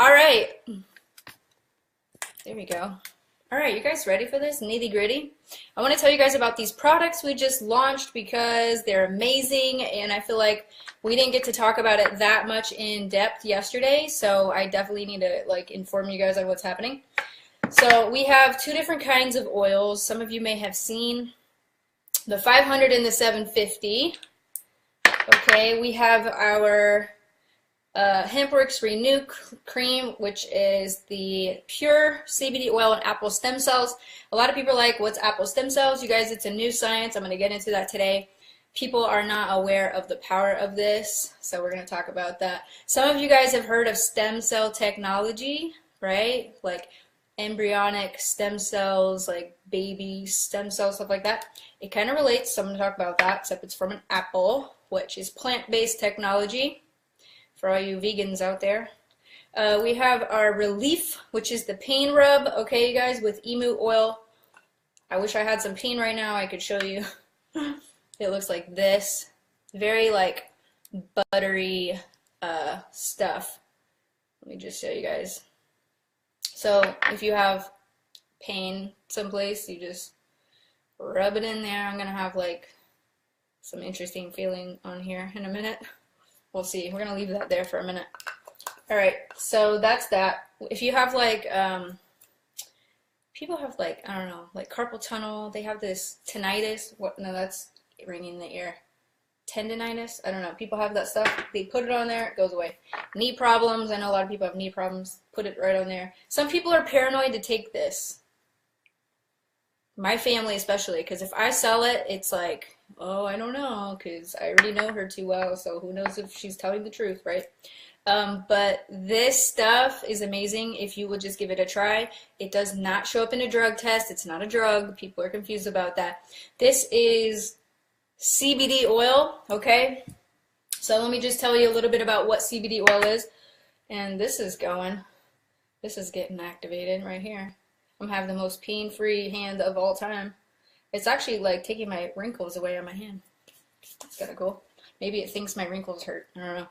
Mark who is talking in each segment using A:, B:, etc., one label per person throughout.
A: All right, there we go. All right, you guys ready for this nitty gritty? I want to tell you guys about these products we just launched because they're amazing, and I feel like we didn't get to talk about it that much in depth yesterday, so I definitely need to inform you guys on what's happening. So we have two different kinds of oils. Some of you may have seen the 500 and the 750. Okay, we have our HempWorks Renew Cream, which is the pure CBD oil and apple stem cells. A lot of people are like, what's apple stem cells? You guys, it's a new science. I'm going to get into that today. People are not aware of the power of this, so we're going to talk about that. Some of you guys have heard of stem cell technology, right? Like embryonic stem cells, like baby stem cells, stuff like that. It kind of relates, so I'm going to talk about that, except it's from an apple, which is plant-based technology. For all you vegans out there. We have our Relief, which is the pain rub, okay, you guys, with emu oil. I wish I had some pain right now. I could show you. It looks like this. Very, like, buttery stuff. Let me just show you guys. So, if you have pain someplace, you just rub it in there. I'm going to have, like, some interesting feeling on here in a minute. We'll see. We're going to leave that there for a minute. Alright, so that's that. If you have people have I don't know, like carpal tunnel, they have this tinnitus. What? No, that's ringing in the ear. Tendinitis? I don't know. People have that stuff. They put it on there, it goes away. Knee problems. I know a lot of people have knee problems. Put it right on there. Some people are paranoid to take this. My family especially, because if I sell it, it's like, oh, I don't know, because I already know her too well, so who knows if she's telling the truth, right? But this stuff is amazing if you would just give it a try. It does not show up in a drug test. It's not a drug. People are confused about that. This is CBD oil, okay? So let me just tell you a little bit about what CBD oil is. And this is getting activated right here. I'm having the most pain-free hand of all time. It's actually like taking my wrinkles away on my hand. That's kind of cool. Maybe it thinks my wrinkles hurt. I don't know.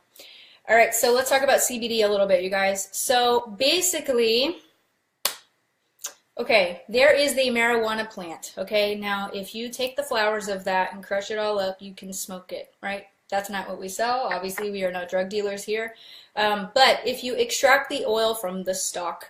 A: All right, so let's talk about CBD a little bit, you guys. So basically, okay, there is the marijuana plant, okay? Now, if you take the flowers of that and crush it all up, you can smoke it, right? That's not what we sell. Obviously, we are not drug dealers here. But if you extract the oil from the stalk,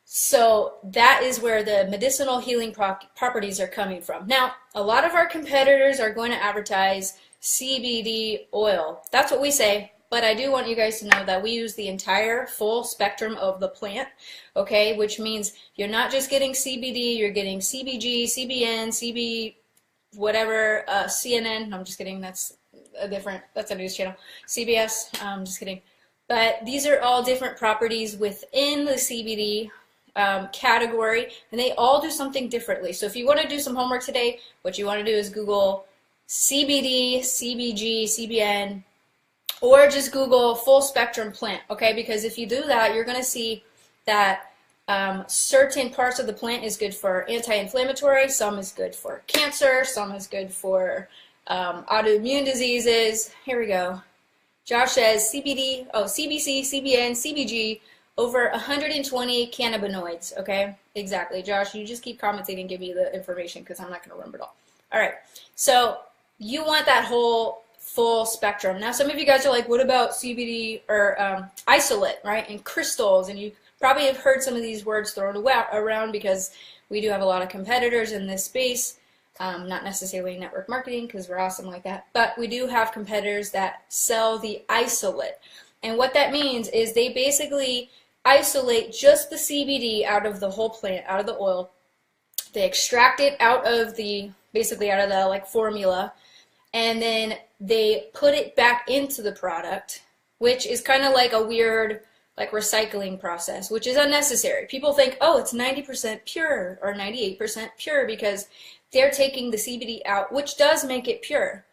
A: so that is where the medicinal healing properties are coming from. Now, a lot of our competitors are going to advertise CBD oil. That's what we say, but I do want you guys to know that we use the entire full spectrum of the plant, okay, which means you're not just getting CBD, you're getting CBG, CBN, CB, whatever, CNN. No, I'm just kidding. That's a news channel. CBS, I'm just kidding. But these are all different properties within the CBD category, and they all do something differently. So if you want to do some homework today, what you want to do is Google CBD, CBG, CBN, or just Google full spectrum plant, okay? Because if you do that, you're going to see that certain parts of the plant is good for anti-inflammatory, some is good for cancer, some is good for autoimmune diseases. Here we go. Josh says CBD, CBC, CBN, CBG, over 120 cannabinoids, okay? Exactly. Josh, you just keep commenting and give me the information because I'm not going to remember it all. All right. So you want that whole full spectrum. Now, some of you guys are like, what about CBD or isolate, right? And crystals. And you probably have heard some of these words thrown around because we do have a lot of competitors in this space. Not necessarily network marketing because we're awesome like that. But we do have competitors that sell the isolate. And what that means is they basically isolate just the CBD out of the whole plant, out of the oil. They extract it out of the, basically out of the like formula, and then they put it back into the product, which is kind of like a weird like recycling process, which is unnecessary. People think, oh, it's 90% pure or 98% pure because they're taking the CBD out, which does make it pure.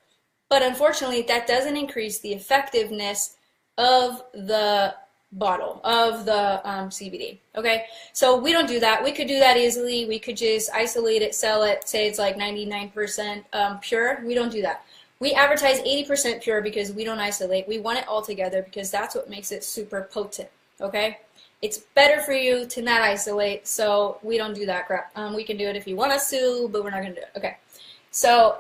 A: But unfortunately, that doesn't increase the effectiveness of the bottle of the CBD. Okay, so we don't do that. We could do that easily. We could just isolate it, sell it, say it's like 99% pure. We don't do that. We advertise 80% pure because we don't isolate. We want it all together because that's what makes it super potent. Okay, It's better for you to not isolate, so we don't do that crap. We can do it if you want us to, but we're not going to do it. Okay, so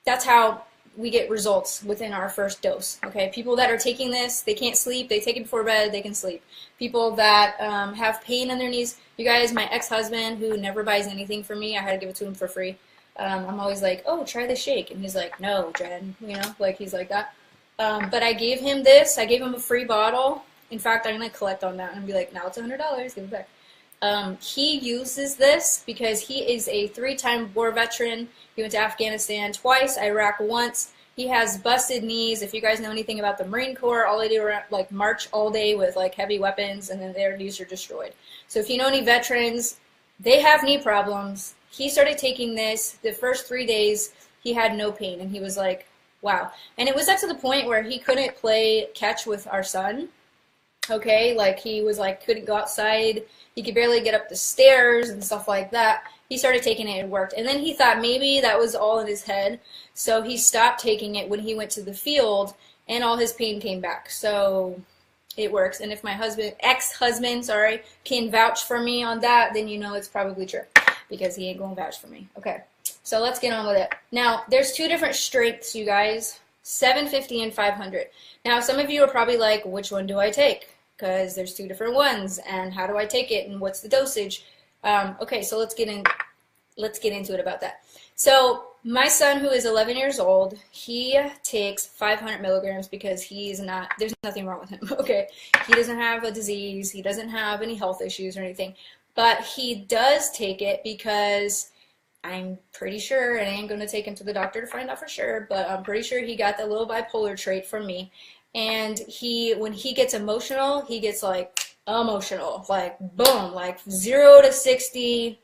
A: that's how we get results within our first dose. Okay, people that are taking this, they can't sleep, they take it before bed, they can sleep. People that have pain in their knees, you guys, my ex-husband who never buys anything from me, I had to give it to him for free. I'm always like, oh, try this shake, and he's like, no, Jen, you know, like he's like that. But I gave him this, I gave him a free bottle. In fact, I'm going to collect on that and be like, now it's $100, give it back. He uses this because he is a 3-time war veteran. He went to Afghanistan twice, Iraq once. He has busted knees. If you guys know anything about the Marine Corps, all they do are like march all day with like heavy weapons, and then their knees are destroyed. So if you know any veterans, they have knee problems. He started taking this. The first 3 days, he had no pain, and he was like, wow. And it was up to the point where he couldn't play catch with our son. Okay, like he was like, couldn't go outside. He could barely get up the stairs and stuff like that. He started taking it, it worked. And then he thought maybe that was all in his head. So he stopped taking it when he went to the field, and all his pain came back. So it works. And if my ex-husband, sorry, can vouch for me on that, then you know it's probably true, because he ain't gonna vouch for me. Okay, so let's get on with it. Now, there's 2 different strengths, you guys, 750 and 500. Now, some of you are probably like, which one do I take? Because there's 2 different ones, and how do I take it, and what's the dosage? Okay, so let's get into it about that. So my son, who is 11 years old, he takes 500 milligrams because there's nothing wrong with him, okay? He doesn't have a disease, he doesn't have any health issues or anything, but he does take it because I'm pretty sure, and I ain't going to take him to the doctor to find out for sure, but I'm pretty sure he got the little bipolar trait from me. And when he gets emotional, he gets like emotional, like boom, like 0 to 60,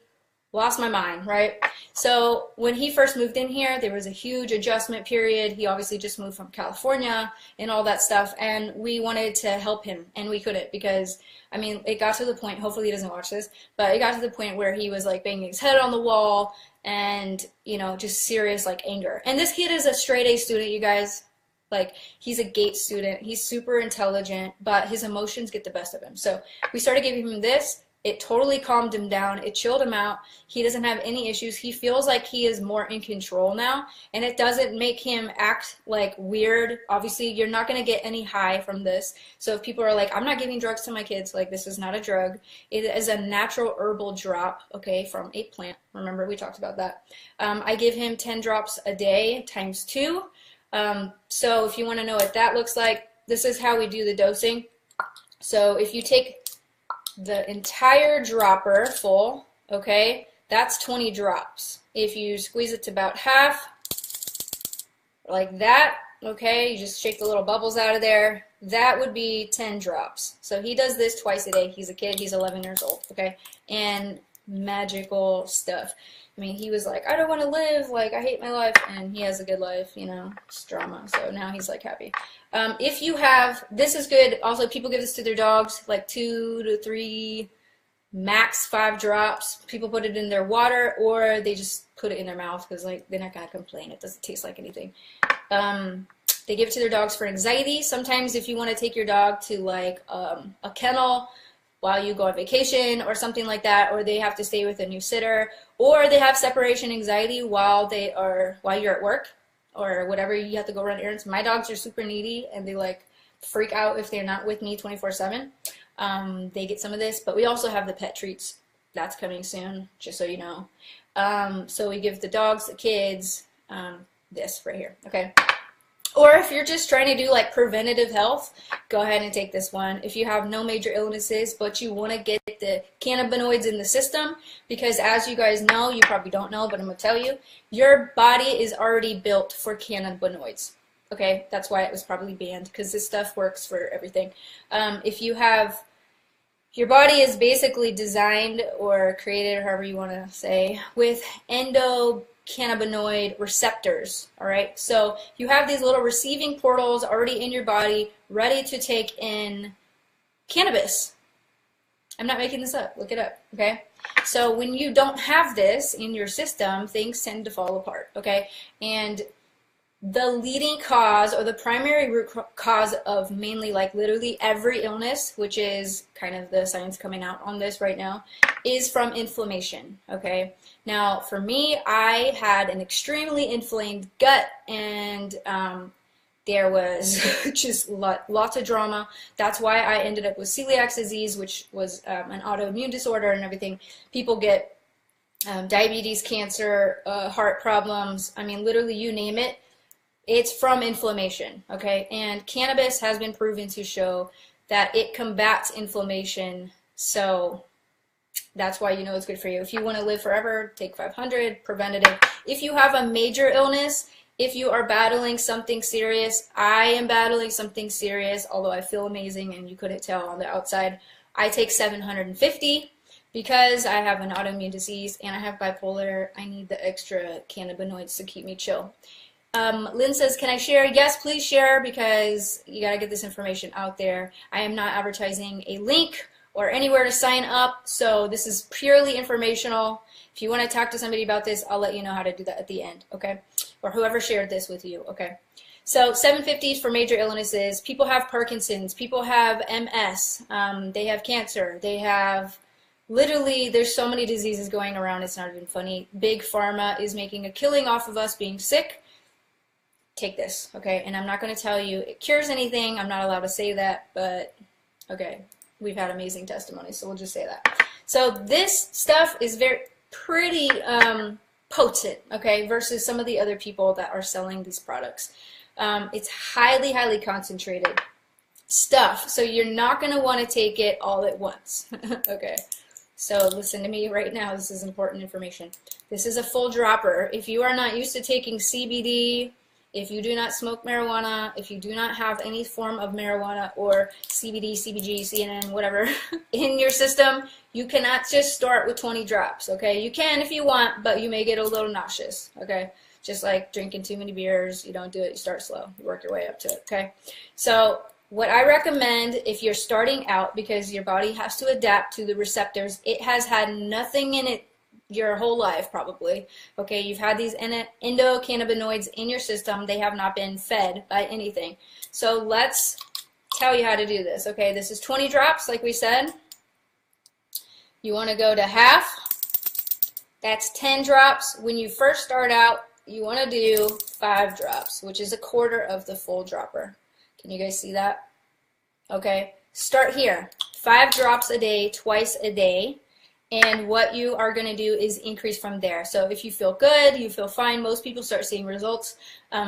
A: lost my mind, right? So when he first moved in here, there was a huge adjustment period. He obviously just moved from California and all that stuff, and we wanted to help him, and we couldn't, because I mean, it got to the point, hopefully he doesn't watch this, but it got to the point where he was like banging his head on the wall and, you know, just serious like anger. And this kid is a straight A student, you guys. Like, he's a GATE student, he's super intelligent, but his emotions get the best of him. So we started giving him this. It totally calmed him down. It chilled him out. He doesn't have any issues. He feels like he is more in control now, and it doesn't make him act like weird. Obviously, you're not going to get any high from this. So if people are like, I'm not giving drugs to my kids, like, this is not a drug. It is a natural herbal drop, okay, from a plant. Remember, we talked about that. I give him 10 drops a day times 2. So if you want to know what that looks like, this is how we do the dosing. So if you take the entire dropper full, okay, that's 20 drops. If you squeeze it to about half, like that, okay, you just shake the little bubbles out of there, that would be 10 drops. So he does this twice a day. He's a kid, he's 11 years old, okay, and magical stuff. I mean, he was like, I don't want to live, like, I hate my life, and he has a good life, you know, it's drama, so now he's, like, happy. If you have, this is good, also people give this to their dogs, like 2 to 3, max 5 drops. People put it in their water, or they just put it in their mouth, because, like, they're not going to complain, it doesn't taste like anything. They give it to their dogs for anxiety. Sometimes if you want to take your dog to, like, a kennel, while you go on vacation or something like that, or they have to stay with a new sitter, or they have separation anxiety while you're at work or whatever, you have to go run errands. My dogs are super needy, and they like freak out if they're not with me 24/7. They get some of this, but we also have the pet treats. That's coming soon, just so you know. So we give the dogs, the kids, this right here, okay? Or if you're just trying to do like preventative health, go ahead and take this one. If you have no major illnesses, but you want to get the cannabinoids in the system, because as you guys know, you probably don't know, but I'm going to tell you, your body is already built for cannabinoids. Okay, that's why it was probably banned, because this stuff works for everything. If you have, your body is basically designed or created, however you want to say, with endocannabinoid receptors, all right? So you have these little receiving portals already in your body ready to take in cannabis. I'm not making this up. Look it up, okay? So when you don't have this in your system, things tend to fall apart, okay? And the leading cause or the primary root cause of mainly like literally every illness, which is kind of the science coming out on this right now, is from inflammation. Okay, now for me, I had an extremely inflamed gut, and there was just lots of drama. That's why I ended up with celiac disease, which was an autoimmune disorder and everything. People get diabetes, cancer, heart problems. I mean, literally, you name it. It's from inflammation, okay? And cannabis has been proven to show that it combats inflammation, so that's why you know it's good for you. If you want to live forever, take 500, preventative. If you have a major illness, if you are battling something serious, I am battling something serious, although I feel amazing and you couldn't tell on the outside, I take 750 because I have an autoimmune disease and I have bipolar. I need the extra cannabinoids to keep me chill. Lynn says, can I share? Yes, please share, because you got to get this information out there. I am not advertising a link or anywhere to sign up, so this is purely informational. If you want to talk to somebody about this, I'll let you know how to do that at the end, okay? Or whoever shared this with you, okay? So 750 for major illnesses. People have Parkinson's. People have MS. They have cancer. They have... Literally, there's so many diseases going around, it's not even funny. Big Pharma is making a killing off of us being sick. Take this, okay? And I'm not going to tell you it cures anything. I'm not allowed to say that, but okay, we've had amazing testimonies, so we'll just say that. So this stuff is pretty potent, okay, versus some of the other people that are selling these products. It's highly, highly concentrated stuff, so you're not going to want to take it all at once, okay? So listen to me right now. This is important information. This is a full dropper. If you are not used to taking CBD, if you do not smoke marijuana, if you do not have any form of marijuana or CBD, CBG, CNN, whatever in your system, you cannot just start with 20 drops, okay? You can if you want, but you may get a little nauseous, okay? Just like drinking too many beers, you don't do it, you start slow. You work your way up to it, okay? So what I recommend if you're starting out, because your body has to adapt to the receptors, it has had nothing in it your whole life probably, okay? You've had these endocannabinoids in your system. They have not been fed by anything. So let's tell you how to do this, okay? This is 20 drops, like we said. You want to go to half. That's 10 drops. When you first start out, you want to do 5 drops, which is a quarter of the full dropper. Can you guys see that? Okay, start here. 5 drops a day, twice a day. And what you are going to do is increase from there. So if you feel good, you feel fine, most people start seeing results.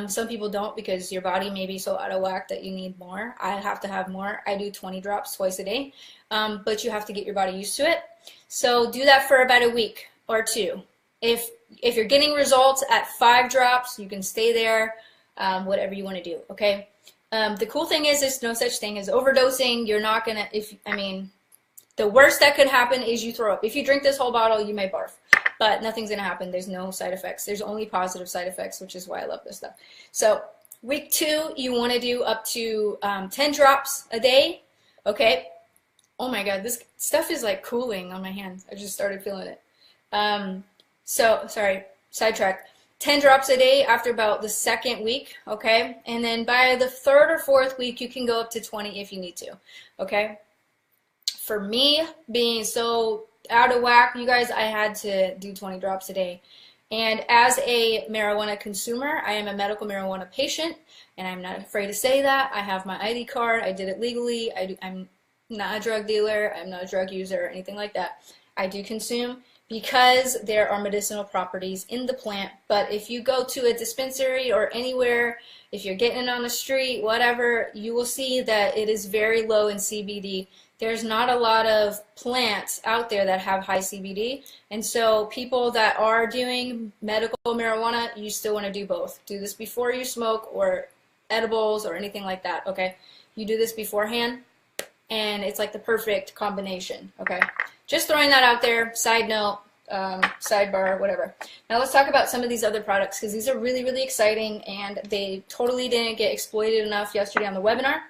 A: Some people don't, because your body may be so out of whack that you need more. I have to have more. I do 20 drops twice a day, but you have to get your body used to it. So do that for about a week or 2. If you're getting results at 5 drops, you can stay there, whatever you want to do, okay? The cool thing is there's no such thing as overdosing. You're not going to, the worst that could happen is you throw up. If you drink this whole bottle, you may barf, but nothing's going to happen. There's no side effects. There's only positive side effects, which is why I love this stuff. So week 2, you want to do up to 10 drops a day, okay? Oh my God, this stuff is like cooling on my hand. I just started feeling it. Sorry, sidetrack. 10 drops a day after about the 2nd week, okay? And then by the 3rd or 4th week, you can go up to 20 if you need to, okay? For me, being so out of whack, you guys, I had to do 20 drops a day. And as a marijuana consumer, I am a medical marijuana patient, and I'm not afraid to say that. I have my ID card. I did it legally. I'm not a drug dealer. I'm not a drug user or anything like that. I do consume because there are medicinal properties in the plant. But if you go to a dispensary or anywhere, if you're getting it on the street, whatever, you will see that it is very low in CBD. There's not a lot of plants out there that have high CBD, and so people that are doing medical marijuana, you still want to do both. Do this before you smoke or edibles or anything like that, okay? You do this beforehand, and it's like the perfect combination, okay? Just throwing that out there, side note, sidebar, whatever. Now let's talk about some of these other products, because these are really, really exciting, and they totally didn't get exploited enough yesterday on the webinar.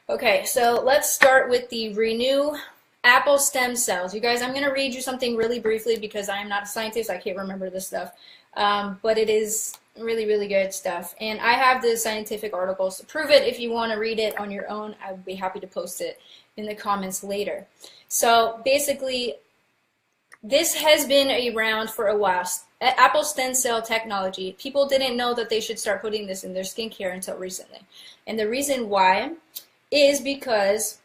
A: Okay, so let's start with the Renew Apple Stem Cells. You guys, I'm going to read you something really briefly because I am not a scientist. I can't remember this stuff. But it is Really, really good stuff. And I have the scientific articles to prove it. If you want to read it on your own, I would be happy to post it in the comments later. So basically, this has been around for a while. Apple stem cell technology. People didn't know that they should start putting this in their skincare until recently. And the reason why is because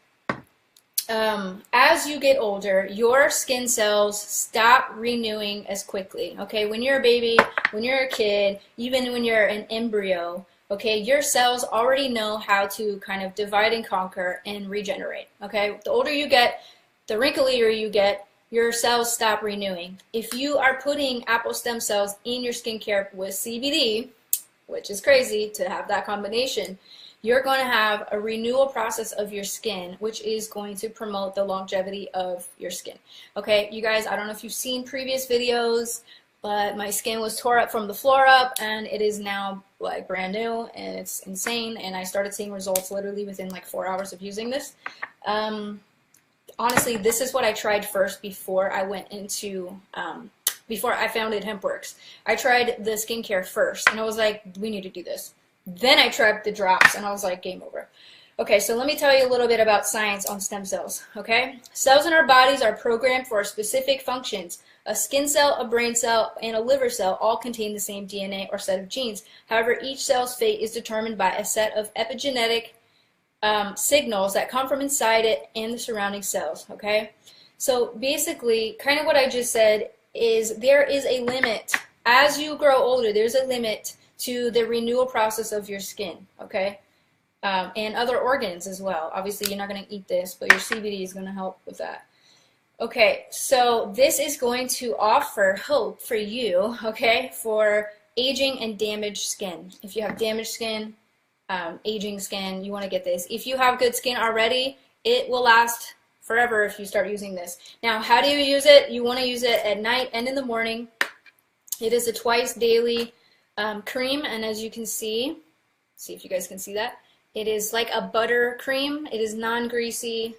A: as you get older, your skin cells stop renewing as quickly. Okay, when you're a baby, when you're a kid, even when you're an embryo, okay, your cells already know how to kind of divide and conquer and regenerate. Okay, the older you get, the wrinklier you get, your cells stop renewing. If you are putting apple stem cells in your skincare with CBD, which is crazy to have that combination, you're going to have a renewal process of your skin, which is going to promote the longevity of your skin. Okay, you guys, I don't know if you've seen previous videos, but my skin was tore up from the floor up, and it is now like brand new, and it's insane. And I started seeing results literally within like 4 hours of using this. Honestly, this is what I tried first before I went into, before I founded HempWorks. I tried the skincare first, and I was like, we need to do this. Then I tried the drops, and I was like, game over. Okay, so let me tell you a little bit about science on stem cells, okay? Cells in our bodies are programmed for specific functions. A skin cell, a brain cell, and a liver cell all contain the same DNA or set of genes. However, each cell's fate is determined by a set of epigenetic signals that come from inside it and the surrounding cells, okay? So basically, kind of what I just said is there is a limit. As you grow older, there's a limit to the renewal process of your skin, okay? And other organs as well. Obviously, you're not going to eat this, but your CBD is going to help with that. Okay, so this is going to offer hope for you, okay, for aging and damaged skin. If you have damaged skin, aging skin, you want to get this. If you have good skin already, it will last forever if you start using this. Now, how do you use it? You want to use it at night and in the morning. It is a twice daily cream, and as you can see if you guys can see that, it is like a butter cream. It is non-greasy.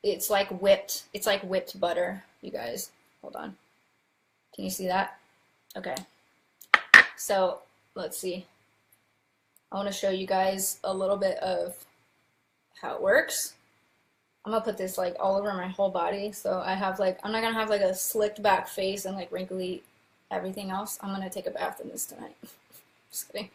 A: It's like whipped butter, you guys. Hold on. Can you see that? Okay. So let's see. I want to show you guys a little bit of how it works. I'm gonna put this like all over my whole body, so I have like, I'm not gonna have like a slicked back face and like wrinkly everything else. I'm gonna take a bath in this tonight. Just kidding.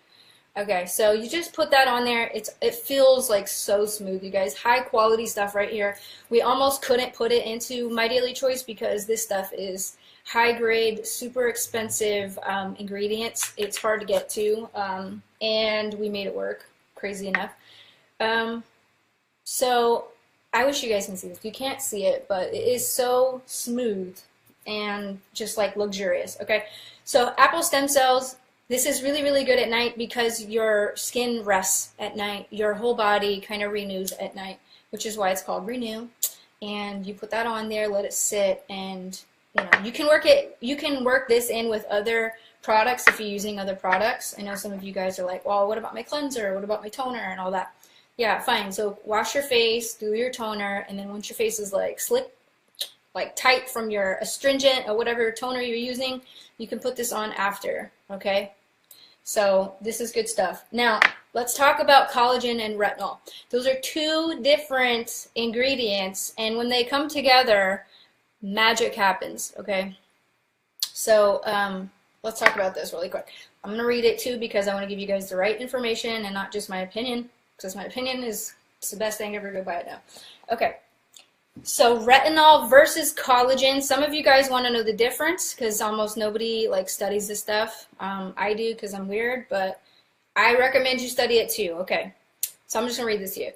A: Okay, so you just put that on there. It feels like so smooth, you guys. High quality stuff right here. We almost couldn't put it into My Daily Choice because this stuff is high grade, super expensive ingredients. It's hard to get to, and we made it work, crazy enough. So I wish you guys can see this. You can't see it, but it is so smooth and just like luxurious. Okay, so apple stem cells. This is really, really good at night because your skin rests at night. Your whole body kind of renews at night, which is why it's called Renew. And you put that on there, let it sit, and you know you can work it. You can work this in with other products if you're using other products. I know some of you guys are like, well, what about my cleanser? What about my toner and all that? Yeah, fine. So wash your face, do your toner, and then once your face is like slick, like tight from your astringent or whatever toner you're using, you can put this on after, okay? So this is good stuff. Now, let's talk about collagen and retinol. Those are two different ingredients, and when they come together, magic happens, okay? So let's talk about this really quick. I'm going to read it too because I want to give you guys the right information and not just my opinion, because my opinion is it's the best thing ever. Go buy it now. Okay. So retinol versus collagen. Some of you guys want to know the difference because almost nobody like studies this stuff. I do because I'm weird, but I recommend you study it too. Okay, so I'm just going to read this to you.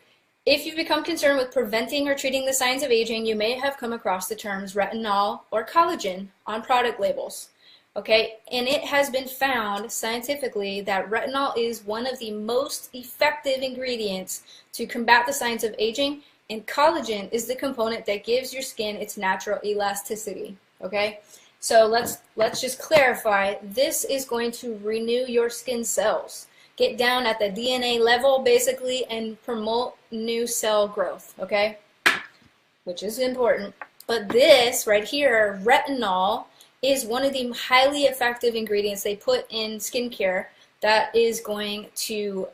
A: If you've become concerned with preventing or treating the signs of aging, you may have come across the terms retinol or collagen on product labels. Okay, and it has been found scientifically that retinol is one of the most effective ingredients to combat the signs of aging, and collagen is the component that gives your skin its natural elasticity. Okay, so let's just clarify. This is going to renew your skin cells, get down at the DNA level basically, and promote new cell growth. Okay, which is important. But this right here, retinol, is one of the highly effective ingredients they put in skincare that is going to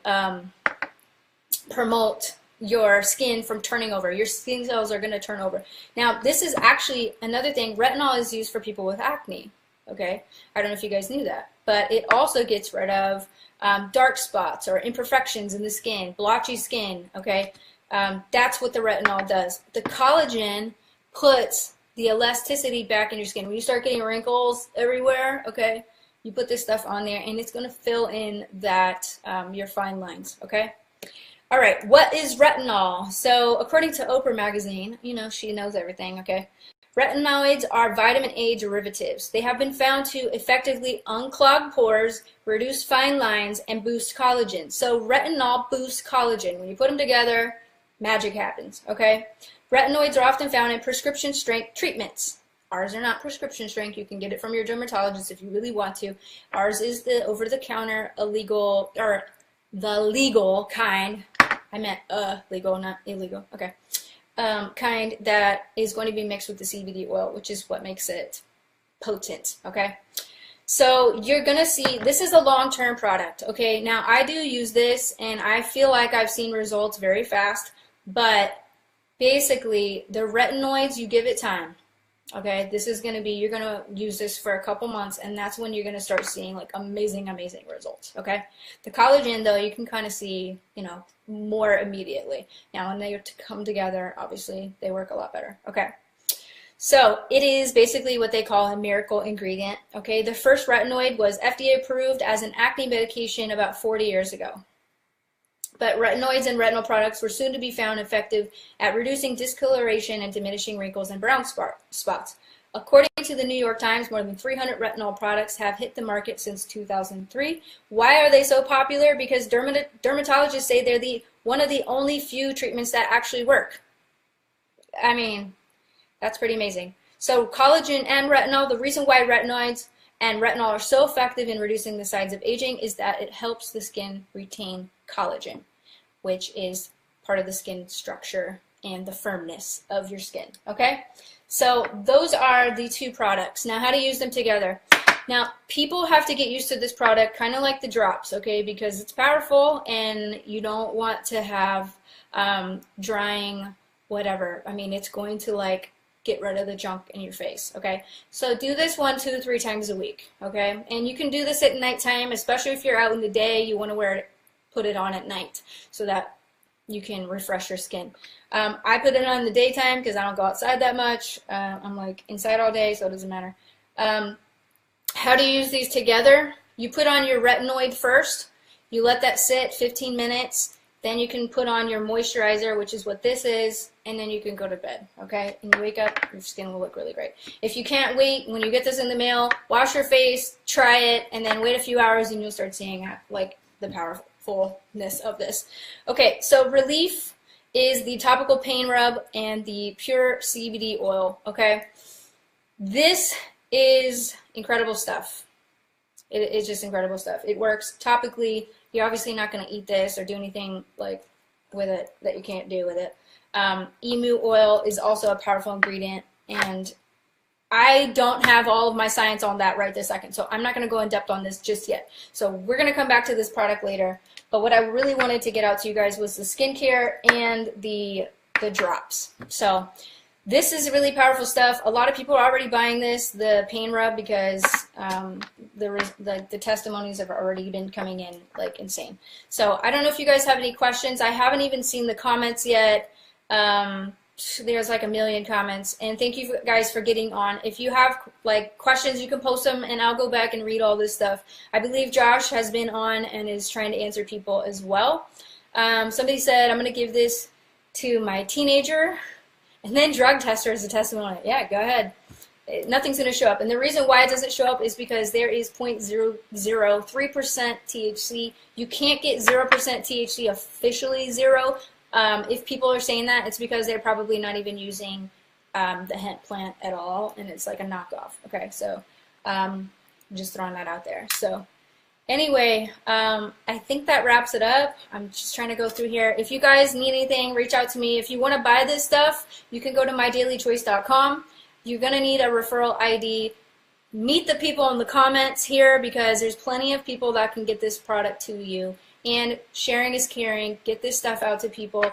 A: promote your skin from turning over. Your skin cells are going to turn over. Now, this is actually another thing. Retinol is used for people with acne. Okay, I don't know if you guys knew that, but it also gets rid of dark spots or imperfections in the skin, blotchy skin. Okay, that's what the retinol does. The collagen puts the elasticity back in your skin. When you start getting wrinkles everywhere, okay, you put this stuff on there, and it's going to fill in that your fine lines. Okay. All right, what is retinol? So according to Oprah magazine, you know, she knows everything, okay? Retinoids are vitamin A derivatives. They have been found to effectively unclog pores, reduce fine lines, and boost collagen. So retinol boosts collagen. When you put them together, magic happens, okay? Retinoids are often found in prescription strength treatments. Ours are not prescription strength. You can get it from your dermatologist if you really want to. Ours is the over-the-counter illegal, or the legal kind. I meant legal, not illegal. Okay. Kind that is going to be mixed with the CBD oil, which is what makes it potent. Okay. So you're going to see, this is a long-term product. Okay. Now I do use this and I feel like I've seen results very fast, but basically the retinoids, you give it time. Okay, this is going to be, you're going to use this for a couple months, and that's when you're going to start seeing like amazing results. Okay, the collagen though, you can kind of see, you know, more immediately. Now when they come together, obviously they work a lot better. Okay, so it is basically what they call a miracle ingredient. Okay, the first retinoid was FDA approved as an acne medication about 40 years ago. But retinoids and retinol products were soon to be found effective at reducing discoloration and diminishing wrinkles and brown spots. According to the New York Times, more than 300 retinol products have hit the market since 2003. Why are they so popular? Because dermatologists say they're one of the only few treatments that actually work. I mean, that's pretty amazing. So collagen and retinol, the reason why retinoids and retinol are so effective in reducing the signs of aging is that it helps the skin retain collagen, which is part of the skin structure and the firmness of your skin. Okay, so those are the two products. Now, how to use them together. Now, people have to get used to this product, kind of like the drops, okay, because it's powerful and you don't want to have drying whatever. I mean, it's going to like get rid of the junk in your face. Okay, so do this 1, 2, 3 times a week. Okay, and you can do this at nighttime, especially if you're out in the day. You want to wear it, put it on at night so that you can refresh your skin. I put it on in the daytime because I don't go outside that much. I'm like inside all day, so it doesn't matter. How do you use these together? You put on your retinoid first. You let that sit 15 minutes. Then you can put on your moisturizer, which is what this is, and then you can go to bed, okay? And you wake up, your skin will look really great. If you can't wait, when you get this in the mail, wash your face, try it, and then wait a few hours and you'll start seeing like the powerfulness of this. Okay, so Relief is the topical pain rub and the pure CBD oil, okay? This is incredible stuff. It's just incredible stuff. It works topically. You're obviously not going to eat this or do anything like with it that you can't do with it. Emu oil is also a powerful ingredient, and I don't have all of my science on that right this second, so I'm not going to go in depth on this just yet. So we're going to come back to this product later. But what I really wanted to get out to you guys was the skincare and the drops. So this is really powerful stuff. A lot of people are already buying this, the pain rub, because the testimonies have already been coming in like insane. So I don't know if you guys have any questions. I haven't even seen the comments yet. There's like a million comments, and thank you guys for getting on. If you have like questions, you can post them and I'll go back and read all this stuff. I believe Josh has been on and is trying to answer people as well. Somebody said, I'm going to give this to my teenager. And then drug tester as a testimony. Yeah, go ahead. Nothing's going to show up. And the reason why it doesn't show up is because there is 0.003% THC. You can't get 0% THC officially zero. If people are saying that, it's because they're probably not even using the hemp plant at all, and it's like a knockoff. Okay, so just throwing that out there. So anyway, I think that wraps it up. I'm just trying to go through here. If you guys need anything, reach out to me. If you want to buy this stuff, you can go to mydailychoice.com. You're going to need a referral ID. meet the people in the comments here, because there's plenty of people that can get this product to you. And sharing is caring. Get this stuff out to people,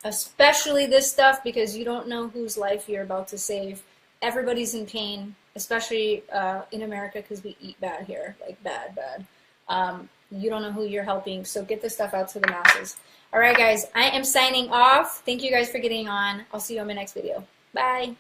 A: especially this stuff, because you don't know whose life you're about to save. Everybody's in pain, especially in America, because we eat bad here, like bad. You don't know who you're helping, so get this stuff out to the masses. All right, guys, I am signing off. Thank you guys for getting on. I'll see you on my next video. Bye.